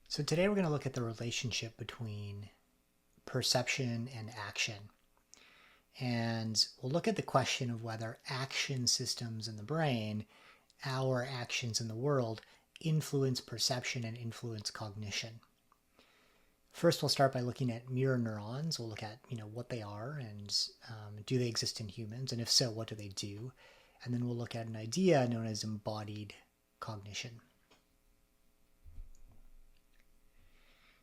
So today we're going to look at the relationship between perception and action. And we'll look at the question of whether action systems in the brain, our actions in the world, influence perception and influence cognition. First, we'll start by looking at mirror neurons. We'll look at what they are and do they exist in humans, and if so, what do they do? And then we'll look at an idea known as embodied cognition.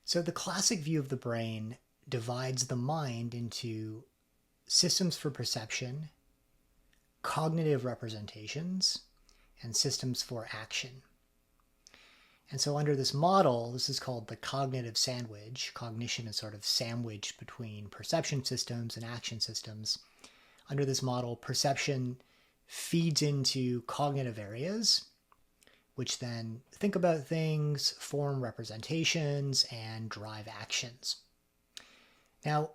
So the classic view of the brain divides the mind into systems for perception, cognitive representations, and systems for action. And so under this model, this is called the cognitive sandwich. Cognition is sort of sandwiched between perception systems and action systems. Under this model, perception feeds into cognitive areas, which then think about things, form representations, and drive actions. Now,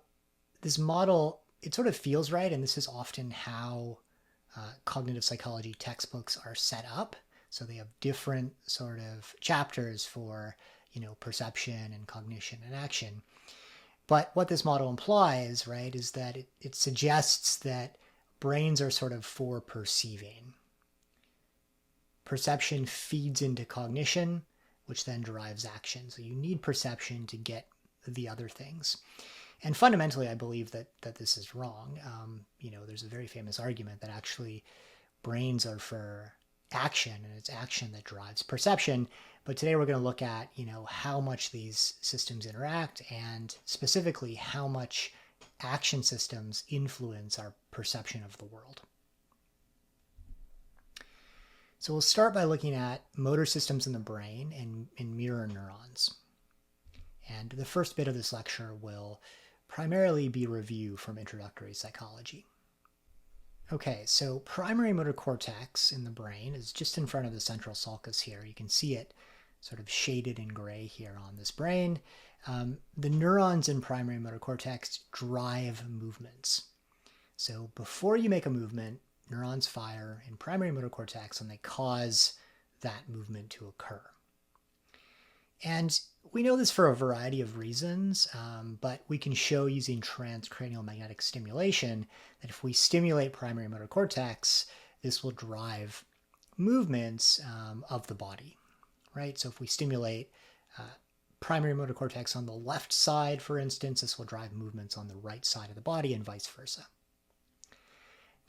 this model, it sort of feels right, and this is often how cognitive psychology textbooks are set up. So they have different sort of chapters for, perception and cognition and action. But what this model implies, right, is that it suggests that brains are sort of for perceiving. Perception feeds into cognition, which then drives action. So you need perception to get the other things. And fundamentally, I believe that this is wrong. There's a very famous argument that actually brains are for action, and it's action that drives perception. But today we're going to look at, how much these systems interact, and specifically how much action systems influence our perception of the world. So we'll start by looking at motor systems in the brain and mirror neurons. And the first bit of this lecture will primarily be review from introductory psychology. Okay, so primary motor cortex in the brain is just in front of the central sulcus here. You can see it sort of shaded in gray here on this brain. The neurons in primary motor cortex drive movements. So before you make a movement, neurons fire in primary motor cortex and they cause that movement to occur. And we know this for a variety of reasons, but we can show using transcranial magnetic stimulation that if we stimulate primary motor cortex, this will drive movements of the body, right? So if we stimulate primary motor cortex on the left side, for instance, this will drive movements on the right side of the body and vice versa.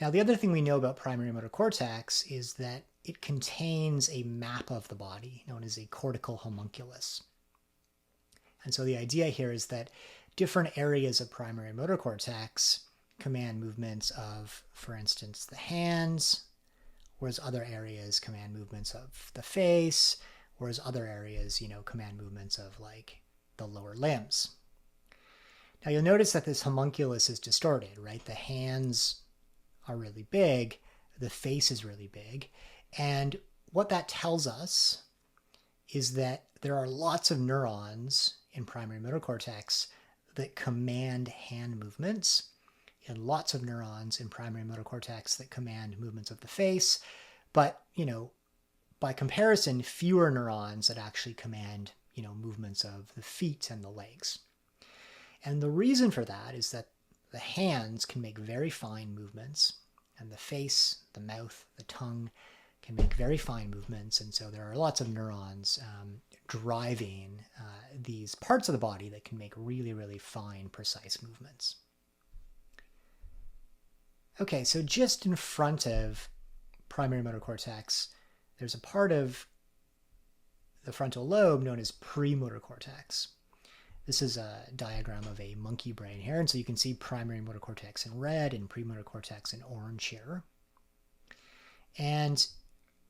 Now, the other thing we know about primary motor cortex is that it contains a map of the body known as a cortical homunculus. And so the idea here is that different areas of primary motor cortex command movements of, for instance, the hands, whereas other areas command movements of the face, whereas other areas, command movements of like the lower limbs. Now you'll notice that this homunculus is distorted, right? The hands are really big, the face is really big, and what that tells us is that there are lots of neurons in primary motor cortex that command hand movements, and lots of neurons in primary motor cortex that command movements of the face, but, by comparison, fewer neurons that actually command, movements of the feet and the legs. And the reason for that is that the hands can make very fine movements, and the face, the mouth, the tongue can make very fine movements. And so there are lots of neurons driving these parts of the body that can make really, really fine, precise movements. Okay, so just in front of primary motor cortex, there's a part of the frontal lobe known as premotor cortex. This is a diagram of a monkey brain here, and so you can see primary motor cortex in red and premotor cortex in orange here. And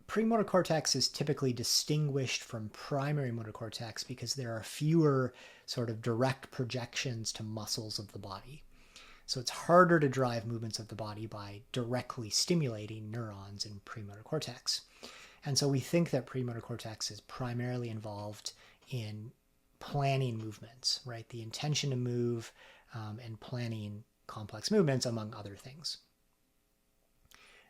premotor cortex is typically distinguished from primary motor cortex because there are fewer sort of direct projections to muscles of the body. So it's harder to drive movements of the body by directly stimulating neurons in premotor cortex. And so we think that premotor cortex is primarily involved in planning movements, right? The intention to move and planning complex movements, among other things.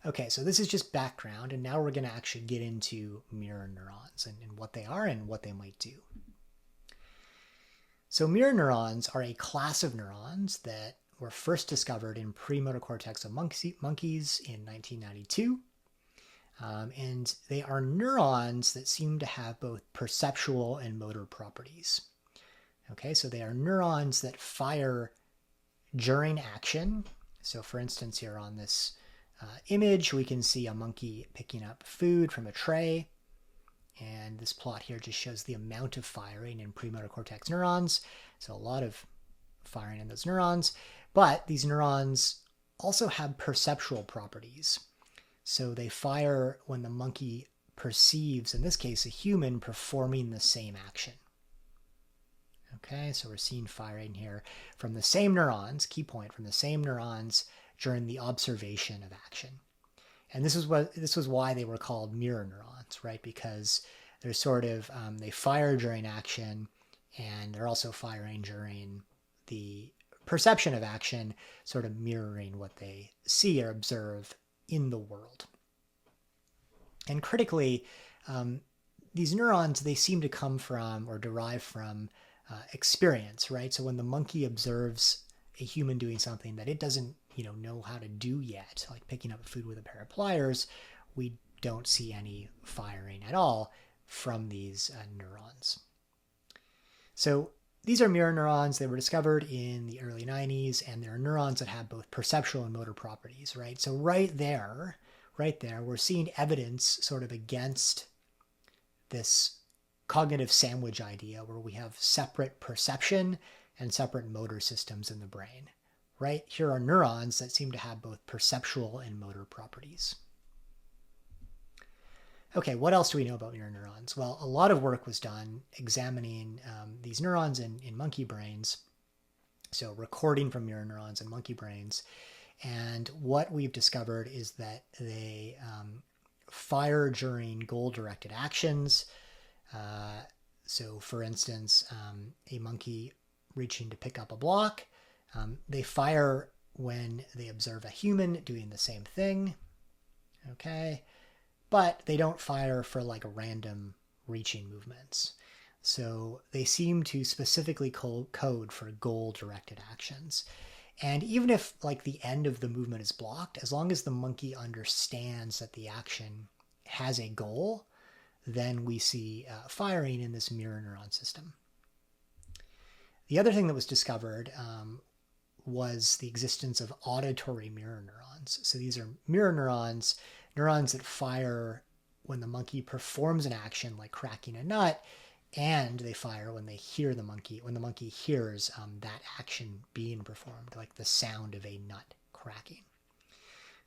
Okay, so this is just background, and now we're going to actually get into mirror neurons and what they are and what they might do. So mirror neurons are a class of neurons that were first discovered in premotor cortex of monkeys in 1992. And they are neurons that seem to have both perceptual and motor properties. Okay, so they are neurons that fire during action. So for instance, here on this image, we can see a monkey picking up food from a tray. And this plot here just shows the amount of firing in premotor cortex neurons. So a lot of firing in those neurons. But these neurons also have perceptual properties. So they fire when the monkey perceives, in this case, a human performing the same action. Okay, so we're seeing firing here from the same neurons, key point, from the same neurons during the observation of action. And this was why they were called mirror neurons, right? Because they're sort of, they fire during action, and they're also firing during the perception of action, sort of mirroring what they see or observe in the world. And critically, these neurons, they seem to come from or derive from experience, right? So when the monkey observes a human doing something that it doesn't, know how to do yet, like picking up food with a pair of pliers, we don't see any firing at all from these neurons. So these are mirror neurons. They were discovered in the early 90s, and they're neurons that have both perceptual and motor properties, right? So right there, we're seeing evidence sort of against this cognitive sandwich idea where we have separate perception and separate motor systems in the brain, right? Here are neurons that seem to have both perceptual and motor properties. Okay, what else do we know about mirror neurons? Well, a lot of work was done examining these neurons in monkey brains, so recording from mirror neurons in monkey brains. And what we've discovered is that they fire during goal-directed actions. So for instance, a monkey reaching to pick up a block, they fire when they observe a human doing the same thing, okay? But they don't fire for like random reaching movements. So they seem to specifically code for goal-directed actions. And even if like the end of the movement is blocked, as long as the monkey understands that the action has a goal, then we see firing in this mirror neuron system. The other thing that was discovered was the existence of auditory mirror neurons. So these are mirror neurons that fire when the monkey performs an action like cracking a nut, and they fire when they hear when the monkey hears that action being performed, like the sound of a nut cracking.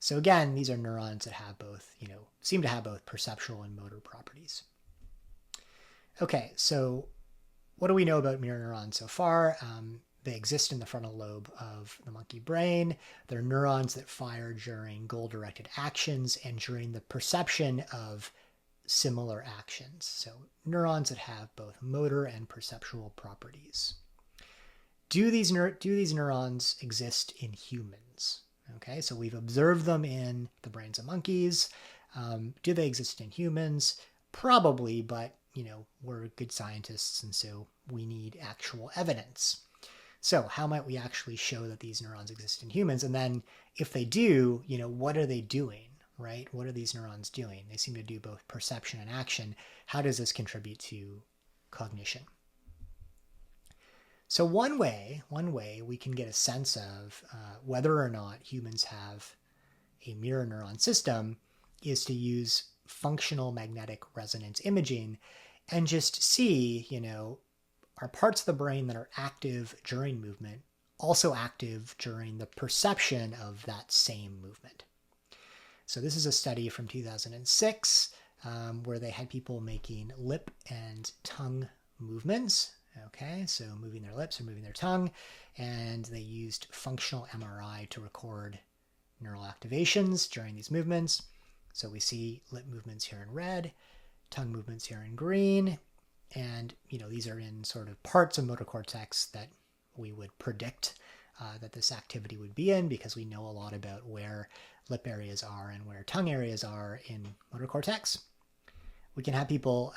So again, these are neurons that have both, seem to have both perceptual and motor properties. Okay, so what do we know about mirror neurons so far? They exist in the frontal lobe of the monkey brain. They're neurons that fire during goal-directed actions and during the perception of similar actions. So neurons that have both motor and perceptual properties. Do these neurons exist in humans? Okay, so we've observed them in the brains of monkeys. Do they exist in humans? Probably, but we're good scientists, and so we need actual evidence. So how might we actually show that these neurons exist in humans? And then if they do, what are they doing, right? What are these neurons doing? They seem to do both perception and action. How does this contribute to cognition? So one way we can get a sense of whether or not humans have a mirror neuron system is to use functional magnetic resonance imaging and just see, are parts of the brain that are active during movement also active during the perception of that same movement. So this is a study from 2006 where they had people making lip and tongue movements. Okay, so moving their lips or moving their tongue, and they used functional MRI to record neural activations during these movements. So we see lip movements here in red, tongue movements here in green, and these are in sort of parts of motor cortex that we would predict that this activity would be in, because we know a lot about where lip areas are and where tongue areas are in motor cortex. We can have people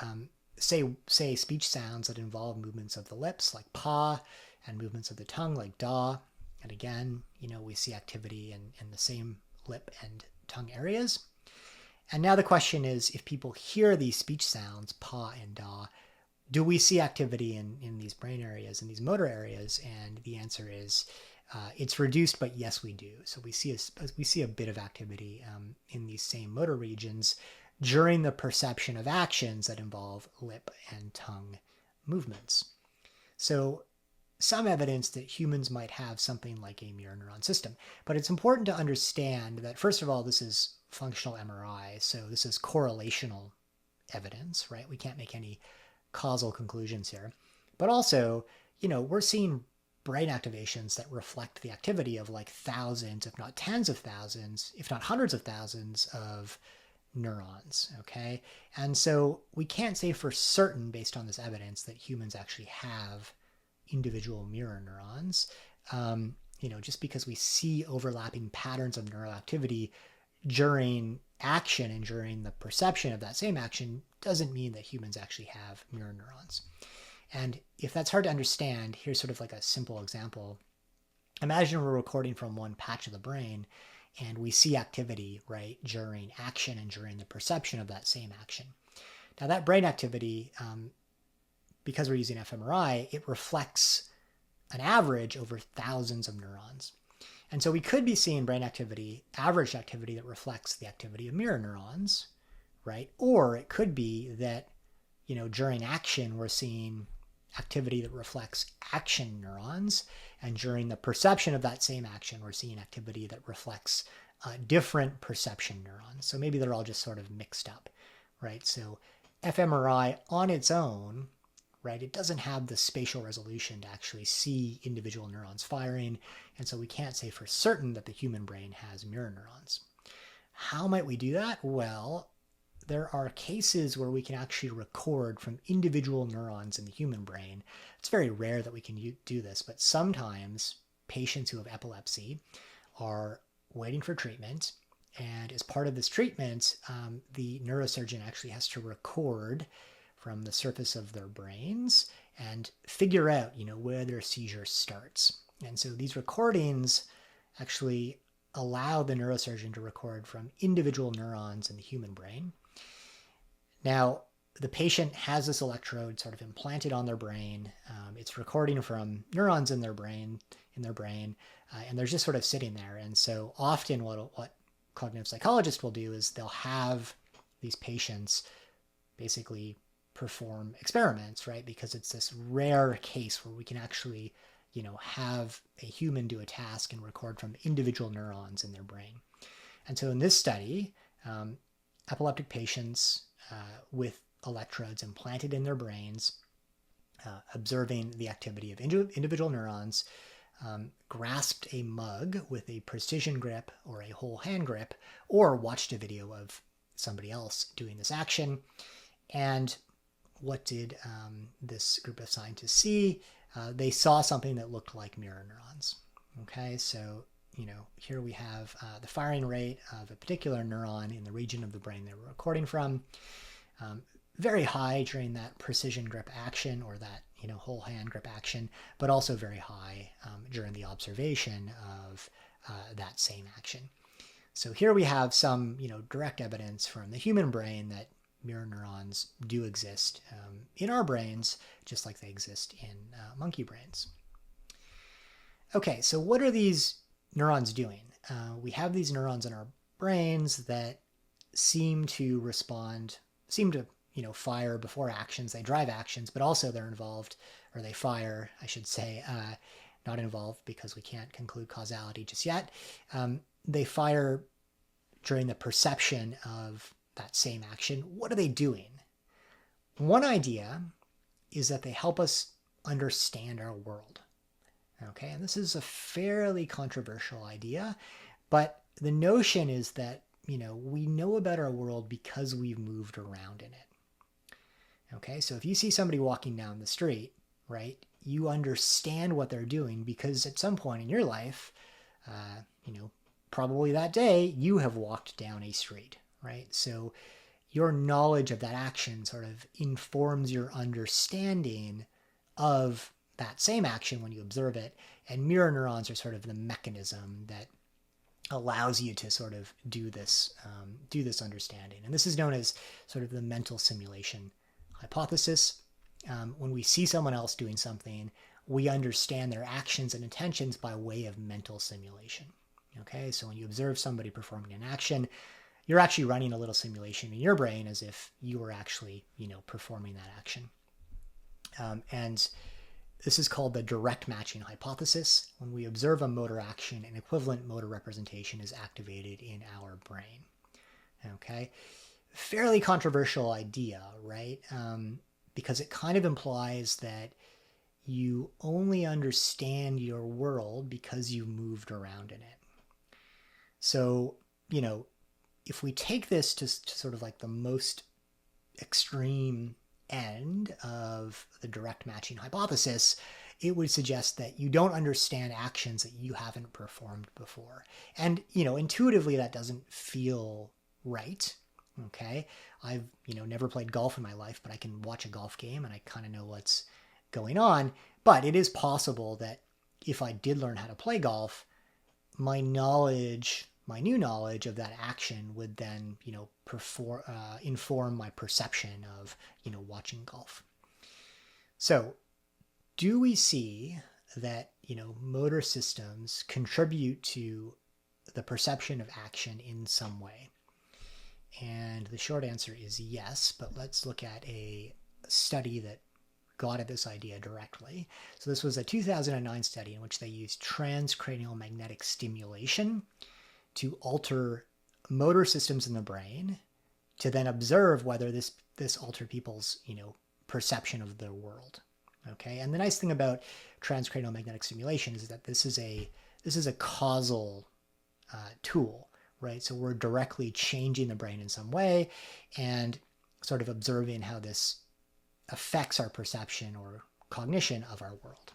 say speech sounds that involve movements of the lips like pa and movements of the tongue like da. And again, we see activity in the same lip and tongue areas. And now the question is, if people hear these speech sounds, pa and da, do we see activity in these brain areas, in these motor areas? And the answer is it's reduced, but yes, we do. So we see a bit of activity in these same motor regions during the perception of actions that involve lip and tongue movements. So some evidence that humans might have something like a mirror neuron system. But it's important to understand that, first of all, this is functional MRI, so this is correlational evidence, right? We can't make any causal conclusions here. But also, we're seeing brain activations that reflect the activity of like thousands, if not tens of thousands, if not hundreds of thousands of neurons, okay? And so we can't say for certain, based on this evidence, that humans actually have individual mirror neurons. Just because we see overlapping patterns of neural activity during action and during the perception of that same action doesn't mean that humans actually have mirror neurons. And if that's hard to understand, here's sort of like a simple example. Imagine we're recording from one patch of the brain and we see activity, right, during action and during the perception of that same action. Now that brain activity, because we're using fMRI, it reflects an average over thousands of neurons. And so we could be seeing brain activity, average activity that reflects the activity of mirror neurons, right? Or it could be that, during action, we're seeing activity that reflects action neurons. And during the perception of that same action, we're seeing activity that reflects different perception neurons. So maybe they're all just sort of mixed up, right? So fMRI on its own, right, it doesn't have the spatial resolution to actually see individual neurons firing, and so we can't say for certain that the human brain has mirror neurons. How might we do that? Well, there are cases where we can actually record from individual neurons in the human brain. It's very rare that we can do this, but sometimes patients who have epilepsy are waiting for treatment, and as part of this treatment, the neurosurgeon actually has to record from the surface of their brains and figure out, where their seizure starts. And so these recordings actually allow the neurosurgeon to record from individual neurons in the human brain. Now, the patient has this electrode sort of implanted on their brain. It's recording from neurons in their brain, and they're just sort of sitting there. And so often what cognitive psychologists will do is they'll have these patients basically perform experiments, right? Because it's this rare case where we can actually, have a human do a task and record from individual neurons in their brain. And so in this study, epileptic patients with electrodes implanted in their brains, observing the activity of individual neurons, grasped a mug with a precision grip or a whole hand grip, or watched a video of somebody else doing this action. And what did this group of scientists see? They saw something that looked like mirror neurons. Okay, so here we have the firing rate of a particular neuron in the region of the brain they were recording from. Very high during that precision grip action, or that whole hand grip action, but also very high during the observation of that same action. So here we have some direct evidence from the human brain that mirror neurons do exist in our brains, just like they exist in monkey brains. Okay, so what are these neurons doing? We have these neurons in our brains that seem to fire before actions. They drive actions, but also they're involved, or they fire, I should say, not involved because we can't conclude causality just yet. They fire during the perception of that same action. What are they doing? One idea is that they help us understand our world. Okay, and this is a fairly controversial idea, but the notion is that, we know about our world because we've moved around in it. Okay, so if you see somebody walking down the street, right, you understand what they're doing because at some point in your life, probably that day, you have walked down a street, right? So your knowledge of that action sort of informs your understanding of that same action when you observe it. And mirror neurons are sort of the mechanism that allows you to sort of do this understanding. And this is known as sort of the mental simulation hypothesis. When we see someone else doing something, we understand their actions and intentions by way of mental simulation. Okay, so when you observe somebody performing an action, you're actually running a little simulation in your brain as if you were actually, performing that action. And this is called the direct matching hypothesis. When we observe a motor action, an equivalent motor representation is activated in our brain. Okay, fairly controversial idea, right? Because it kind of implies that you only understand your world because you moved around in it. So, if we take this to sort of like the most extreme end of the direct matching hypothesis, it would suggest that you don't understand actions that you haven't performed before. And, intuitively that doesn't feel right. Okay. I've, never played golf in my life, but I can watch a golf game and I kind of know what's going on. But it is possible that if I did learn how to play golf, my new knowledge of that action would then, inform my perception of, watching golf. So do we see that, motor systems contribute to the perception of action in some way? And the short answer is yes, but let's look at a study that got at this idea directly. So this was a 2009 study in which they used transcranial magnetic stimulation to alter motor systems in the brain to then observe whether this altered people's, perception of their world. Okay, and the nice thing about transcranial magnetic stimulation is that this is a causal tool, right? So we're directly changing the brain in some way and sort of observing how this affects our perception or cognition of our world.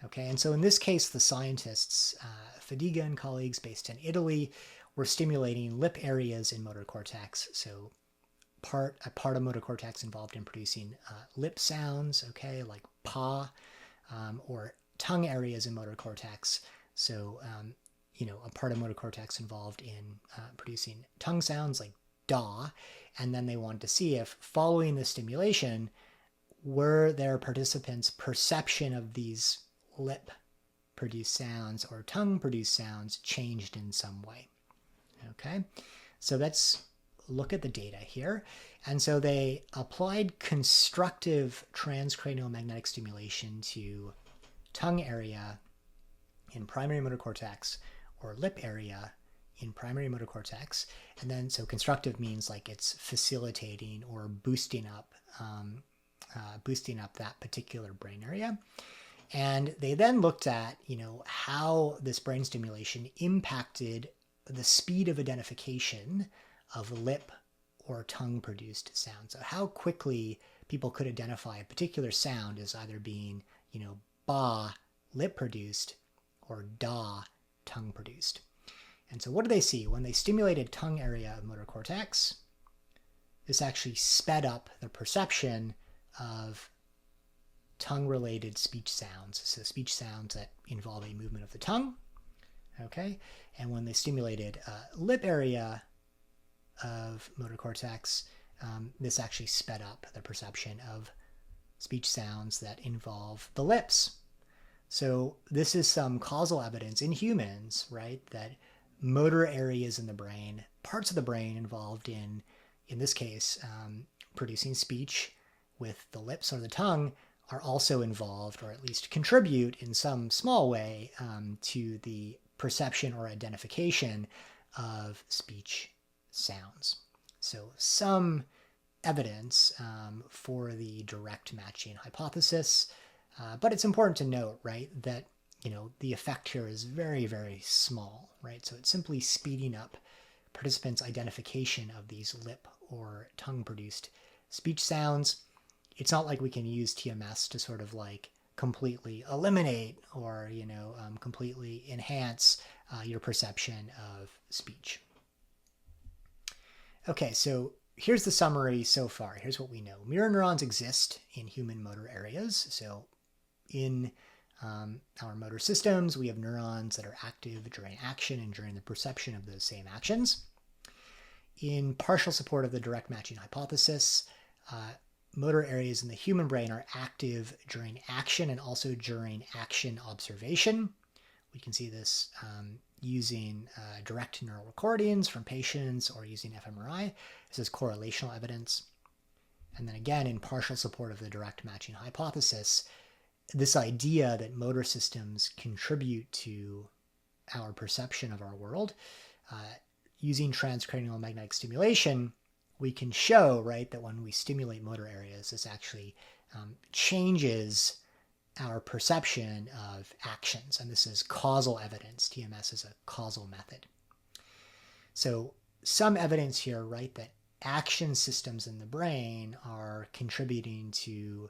Okay, and so in this case, the scientists, Fadiga and colleagues based in Italy, were stimulating lip areas in motor cortex. So a part of motor cortex involved in producing lip sounds, okay, like pa, or tongue areas in motor cortex. So, a part of motor cortex involved in producing tongue sounds like da. And then they wanted to see if following the stimulation, were their participants' perception of these lip-produced sounds or tongue-produced sounds changed in some way. Okay, so let's look at the data here. And so they applied constructive transcranial magnetic stimulation to tongue area in primary motor cortex or lip area in primary motor cortex. And then, so constructive means like it's facilitating or boosting up that particular brain area. And they then looked at, how this brain stimulation impacted the speed of identification of lip or tongue produced sounds. So how quickly people could identify a particular sound as either being, ba, lip produced, or da, tongue produced. And so what do they see? When they stimulated tongue area of motor cortex, this actually sped up the perception of tongue-related speech sounds. So speech sounds that involve a movement of the tongue. Okay, and when they stimulated lip area of motor cortex, this actually sped up the perception of speech sounds that involve the lips. So this is some causal evidence in humans, right, that motor areas in the brain, parts of the brain involved in this case, producing speech with the lips or the tongue, are also involved, or at least contribute in some small way to the perception or identification of speech sounds. So some evidence for the direct matching hypothesis, but it's important to note, right, that the effect here is very, very small, right? So it's simply speeding up participants' identification of these lip or tongue-produced speech sounds. It's not like we can use TMS to sort of like completely eliminate or, completely enhance your perception of speech. Okay, so here's the summary so far. Here's what we know. Mirror neurons exist in human motor areas. So in our motor systems, we have neurons that are active during action and during the perception of those same actions. In partial support of the direct matching hypothesis, motor areas in the human brain are active during action and also during action observation. We can see this using direct neural recordings from patients or using fMRI. This is correlational evidence. And then again, in partial support of the direct matching hypothesis, this idea that motor systems contribute to our perception of our world, using transcranial magnetic stimulation, we can show, right, that when we stimulate motor areas, this actually changes our perception of actions. And this is causal evidence. TMS is a causal method. So some evidence here, right, that action systems in the brain are contributing to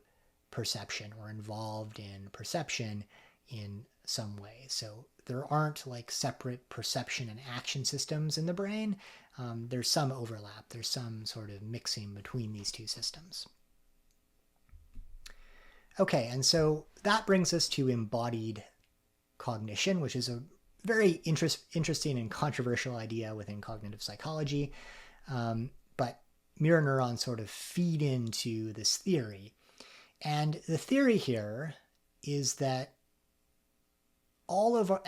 perception or involved in perception in some way. So there aren't like separate perception and action systems in the brain. There's some overlap. There's some sort of mixing between these two systems. Okay, and so that brings us to embodied cognition, which is a very interesting and controversial idea within cognitive psychology. But mirror neurons sort of feed into this theory. And the theory here is that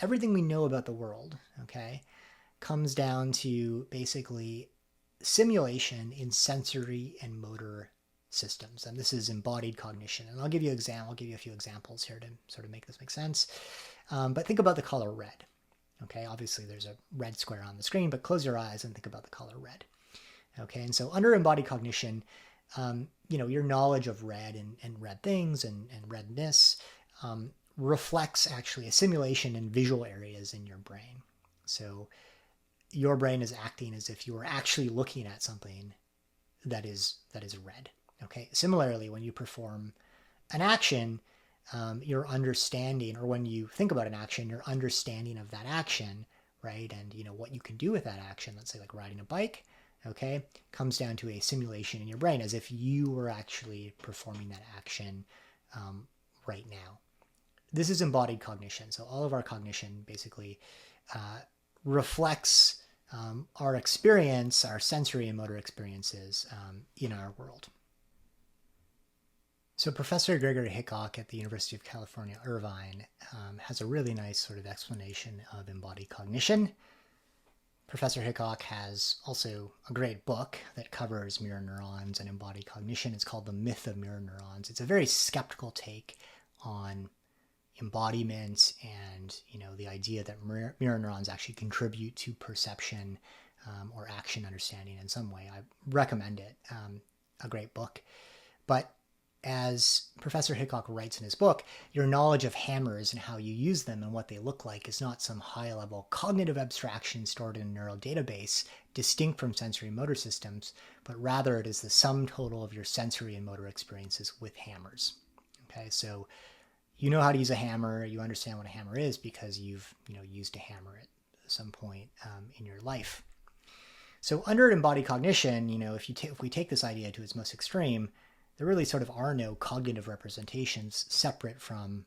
everything we know about the world, okay, comes down to basically simulation in sensory and motor systems. And this is embodied cognition. And I'll give you a few examples here to sort of make this make sense. But think about the color red. Okay, obviously there's a red square on the screen, but close your eyes and think about the color red. Okay, and so under embodied cognition, your knowledge of red and red things and redness reflects actually a simulation in visual areas in your brain. So your brain is acting as if you were actually looking at something that is red. Okay. Similarly, when you perform an action, your understanding, or when you think about an action, your understanding of that action, right, and what you can do with that action, let's say like riding a bike, okay, comes down to a simulation in your brain as if you were actually performing that action right now. This is embodied cognition. So all of our cognition basically reflects our experience, our sensory and motor experiences in our world. So Professor Gregory Hickok at the University of California, Irvine, has a really nice sort of explanation of embodied cognition. Professor Hickok has also a great book that covers mirror neurons and embodied cognition. It's called The Myth of Mirror Neurons. It's a very skeptical take on embodiment and the idea that mirror neurons actually contribute to perception or action understanding in some way. I recommend it. A great book. But as Professor Hickok writes in his book, your knowledge of hammers and how you use them and what they look like is not some high-level cognitive abstraction stored in a neural database distinct from sensory motor systems, but rather it is the sum total of your sensory and motor experiences with hammers. Okay, so you know how to use a hammer, you understand what a hammer is because you've used a hammer at some point in your life. So under embodied cognition, if we take this idea to its most extreme, there really sort of are no cognitive representations separate from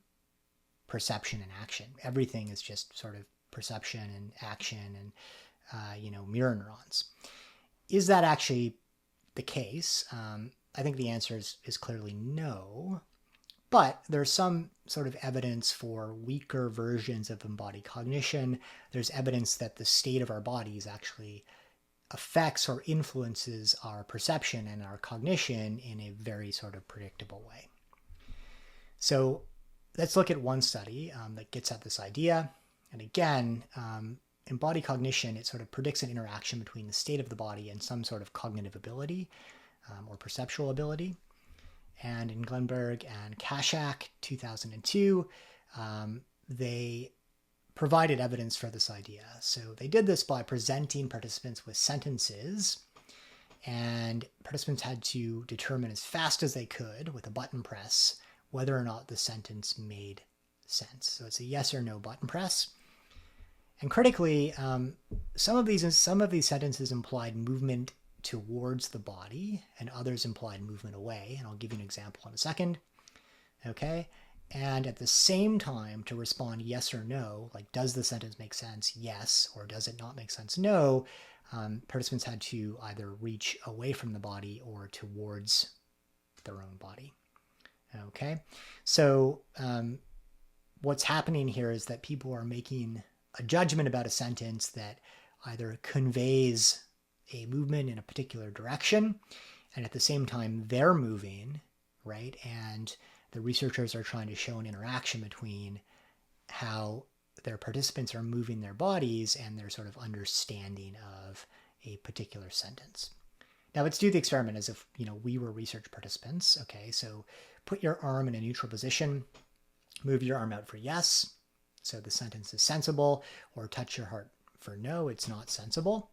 perception and action. Everything is just sort of perception and action and, mirror neurons. Is that actually the case? I think the answer is clearly no. But there's some sort of evidence for weaker versions of embodied cognition. There's evidence that the state of our bodies actually affects or influences our perception and our cognition in a very sort of predictable way. So let's look at one study that gets at this idea. And again, embodied cognition, it sort of predicts an interaction between the state of the body and some sort of cognitive ability or perceptual ability. And in Glenberg and Kashak, 2002, they provided evidence for this idea. So they did this by presenting participants with sentences, and participants had to determine as fast as they could with a button press whether or not the sentence made sense. So it's a yes or no button press. And critically, some of these sentences implied movement towards the body, and others implied movement away. And I'll give you an example in a second. Okay. And at the same time, to respond yes or no, like does the sentence make sense? Yes. Or does it not make sense? No. Participants had to either reach away from the body or towards their own body. Okay. So what's happening here is that people are making a judgment about a sentence that either conveys a movement in a particular direction, and at the same time they're moving, right? And the researchers are trying to show an interaction between how their participants are moving their bodies and their sort of understanding of a particular sentence. Now let's do the experiment as if, we were research participants. Okay, so put your arm in a neutral position, move your arm out for yes, so the sentence is sensible, or touch your heart for no, it's not sensible.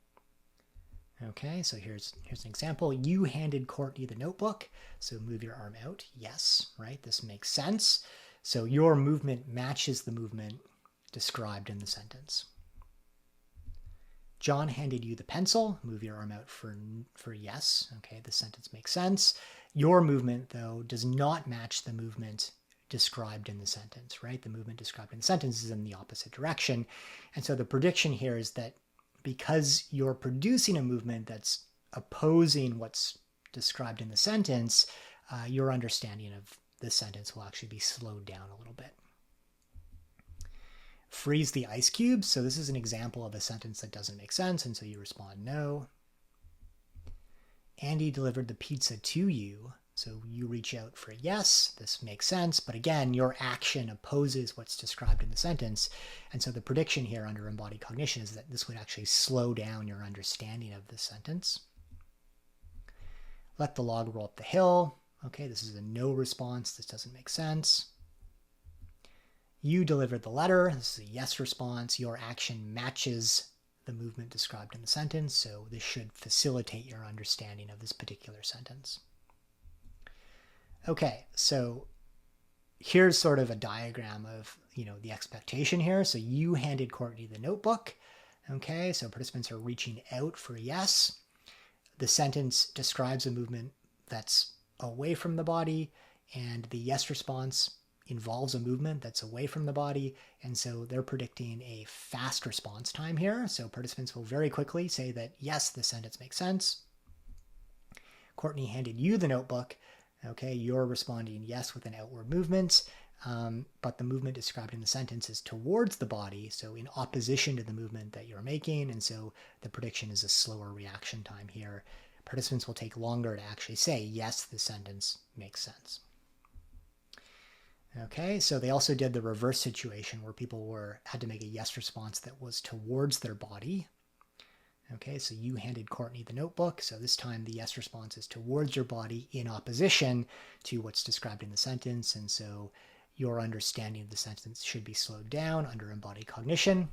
Okay, so here's an example. You handed Courtney the notebook, so move your arm out. Yes, right? This makes sense. So your movement matches the movement described in the sentence. John handed you the pencil. Move your arm out for yes. Okay, the sentence makes sense. Your movement, though, does not match the movement described in the sentence, right? The movement described in the sentence is in the opposite direction. And so the prediction here is that because you're producing a movement that's opposing what's described in the sentence, your understanding of the sentence will actually be slowed down a little bit. Freeze the ice cubes. So this is an example of a sentence that doesn't make sense, and so you respond no. Andy delivered the pizza to you. So you reach out for yes, this makes sense, but again, your action opposes what's described in the sentence. And so the prediction here under embodied cognition is that this would actually slow down your understanding of the sentence. Let the log roll up the hill. Okay, this is a no response. This doesn't make sense. You delivered the letter. This is a yes response. Your action matches the movement described in the sentence, so this should facilitate your understanding of this particular sentence. Okay, so here's sort of a diagram of, the expectation here. So you handed Courtney the notebook. Okay, so participants are reaching out for yes. The sentence describes a movement that's away from the body, and the yes response involves a movement that's away from the body. And so they're predicting a fast response time here. So participants will very quickly say that, yes, the sentence makes sense. Courtney handed you the notebook. Okay, you're responding yes with an outward movement, but the movement described in the sentence is towards the body, so in opposition to the movement that you're making, and so the prediction is a slower reaction time here. Participants will take longer to actually say, yes, the sentence makes sense. Okay, so they also did the reverse situation where people had to make a yes response that was towards their body. Okay, so you handed Courtney the notebook. So this time the yes response is towards your body in opposition to what's described in the sentence. And so your understanding of the sentence should be slowed down under embodied cognition.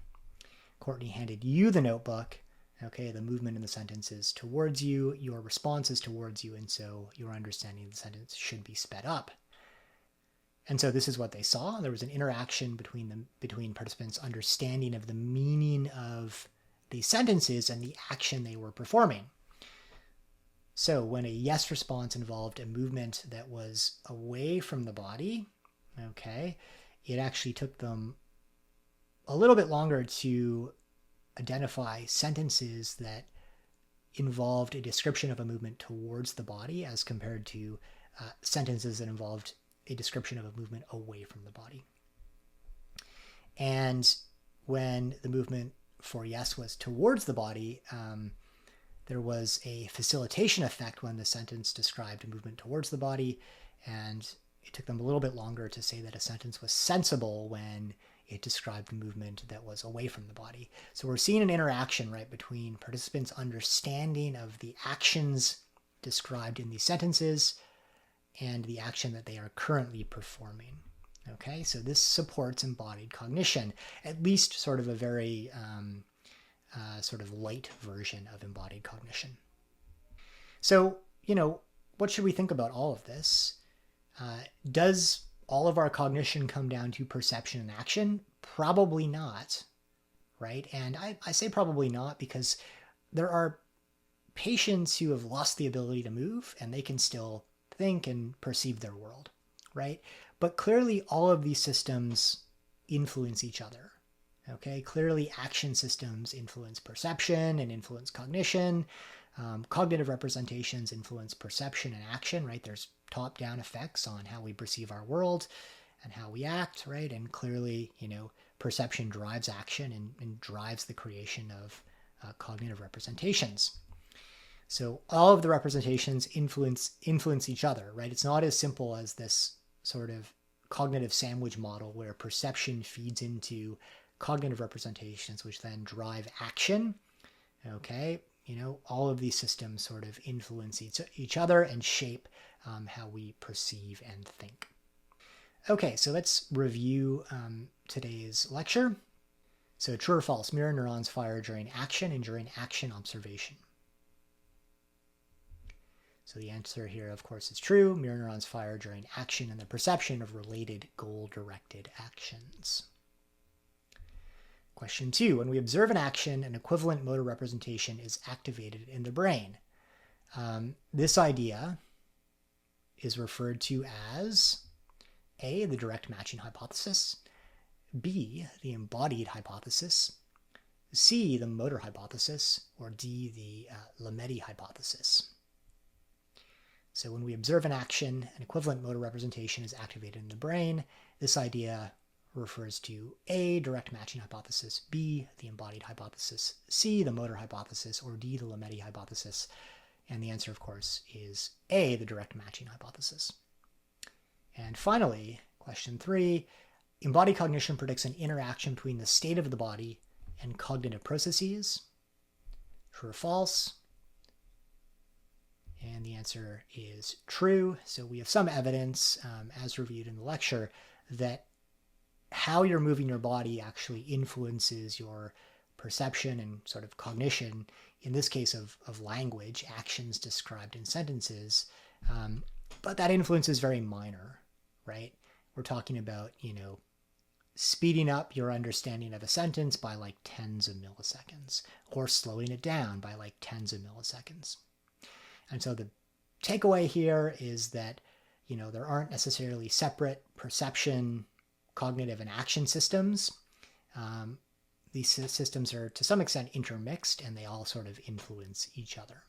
Courtney handed you the notebook. Okay, the movement in the sentence is towards you. Your response is towards you. And so your understanding of the sentence should be sped up. And so this is what they saw. There was an interaction between participants' understanding of the meaning of the sentences and the action they were performing. So when a yes response involved a movement that was away from the body, okay, it actually took them a little bit longer to identify sentences that involved a description of a movement towards the body as compared to sentences that involved a description of a movement away from the body. And when the movement for yes was towards the body, there was a facilitation effect when the sentence described a movement towards the body, and it took them a little bit longer to say that a sentence was sensible when it described a movement that was away from the body. So we're seeing an interaction, right, between participants' understanding of the actions described in these sentences and the action that they are currently performing. Okay, so this supports embodied cognition, at least sort of a very sort of light version of embodied cognition. So, what should we think about all of this? Does all of our cognition come down to perception and action? Probably not, right? And I say probably not because there are patients who have lost the ability to move and they can still think and perceive their world, right? But clearly all of these systems influence each other. Okay, clearly action systems influence perception and influence cognition. Cognitive representations influence perception and action, right? There's top-down effects on how we perceive our world and how we act, right? And clearly, perception drives action and drives the creation of cognitive representations. So all of the representations influence each other, right? It's not as simple as this sort of cognitive sandwich model where perception feeds into cognitive representations, which then drive action. Okay, all of these systems sort of influence each other and shape how we perceive and think. Okay, so let's review today's lecture. So true or false, mirror neurons fire during action and during action observation. So the answer here, of course, is true. Mirror neurons fire during action and the perception of related goal-directed actions. Question 2. When we observe an action, an equivalent motor representation is activated in the brain. This idea is referred to as A, the direct matching hypothesis, B, the embodied hypothesis, C, the motor hypothesis, or D, the Lemaitre hypothesis. So when we observe an action, an equivalent motor representation is activated in the brain. This idea refers to A, direct matching hypothesis, B, the embodied hypothesis, C, the motor hypothesis, or D, the Lemaitre hypothesis. And the answer, of course, is A, the direct matching hypothesis. And finally, question 3, embodied cognition predicts an interaction between the state of the body and cognitive processes. True or false? And the answer is true. So we have some evidence, as reviewed in the lecture, that how you're moving your body actually influences your perception and sort of cognition, in this case of language, actions described in sentences. But that influence is very minor, right? We're talking about, speeding up your understanding of a sentence by like tens of milliseconds, or slowing it down by like tens of milliseconds. And so the takeaway here is that, there aren't necessarily separate perception, cognitive, and action systems. These systems are to some extent intermixed, and they all sort of influence each other.